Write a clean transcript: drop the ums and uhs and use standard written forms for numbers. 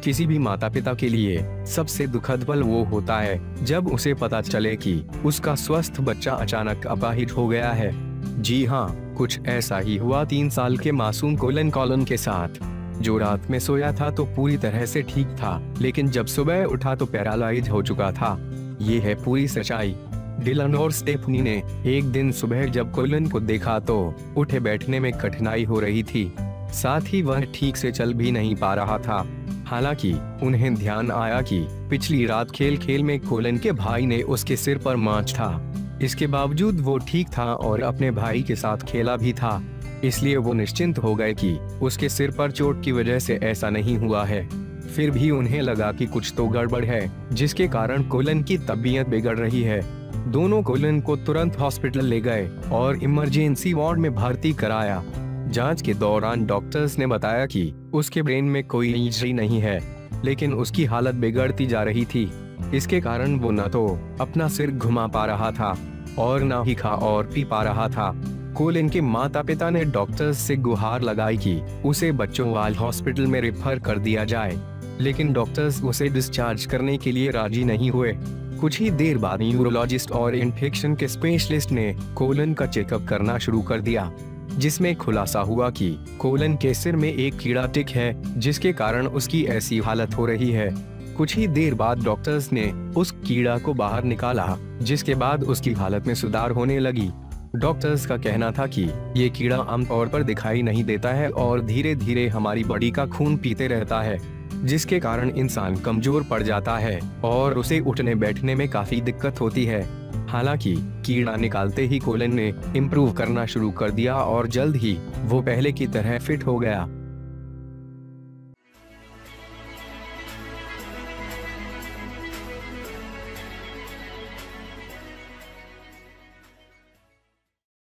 किसी भी माता पिता के लिए सबसे दुखद पल वो होता है जब उसे पता चले कि उसका स्वस्थ बच्चा अचानक अपाहिज हो गया है। जी हाँ, कुछ ऐसा ही हुआ 3 साल के मासूम कॉलन के साथ, जो रात में सोया था तो पूरी तरह से ठीक था, लेकिन जब सुबह उठा तो पैरालाइज हो चुका था। ये है पूरी सच्चाई। डिलन और स्टेफनी ने एक दिन सुबह जब कॉलन को देखा तो उठे बैठने में कठिनाई हो रही थी, साथ ही वह ठीक से चल भी नहीं पा रहा था। हालांकि उन्हें ध्यान आया कि पिछली रात खेल में कॉलन के भाई ने उसके सिर पर मांच था। इसके बावजूद वो ठीक था और अपने भाई के साथ खेला भी था, इसलिए वो निश्चिंत हो गए कि उसके सिर पर चोट की वजह से ऐसा नहीं हुआ है। फिर भी उन्हें लगा कि कुछ तो गड़बड़ है, जिसके कारण कॉलन की तबीयत बिगड़ रही है। दोनों कॉलन को तुरंत हॉस्पिटल ले गए और इमरजेंसी वार्ड में भर्ती कराया। जांच के दौरान डॉक्टर्स ने बताया कि उसके ब्रेन में कोई इंजरी नहीं है, लेकिन उसकी हालत बिगड़ती जा रही थी। इसके कारण वो न तो अपना सिर घुमा पा रहा था और न ही खा और पी पा रहा था। कॉलन के माता पिता ने डॉक्टर्स से गुहार लगाई कि उसे बच्चों वाले हॉस्पिटल में रेफर कर दिया जाए, लेकिन डॉक्टर्स उसे डिस्चार्ज करने के लिए राजी नहीं हुए। कुछ ही देर बाद न्यूरोलॉजिस्ट और इन्फेक्शन के स्पेशलिस्ट ने कॉलन का चेकअप करना शुरू कर दिया, जिसमें खुलासा हुआ कि कॉलन के सिर में एक कीड़ा टिक है, जिसके कारण उसकी ऐसी हालत हो रही है। कुछ ही देर बाद डॉक्टर्स ने उस कीड़ा को बाहर निकाला, जिसके बाद उसकी हालत में सुधार होने लगी। डॉक्टर्स का कहना था कि ये कीड़ा आमतौर पर दिखाई नहीं देता है और धीरे धीरे हमारी बॉडी का खून पीते रहता है, जिसके कारण इंसान कमजोर पड़ जाता है और उसे उठने बैठने में काफी दिक्कत होती है। हालांकि कीड़ा निकालते ही कॉलन ने इम्प्रूव करना शुरू कर दिया और जल्द ही वो पहले की तरह फिट हो गया।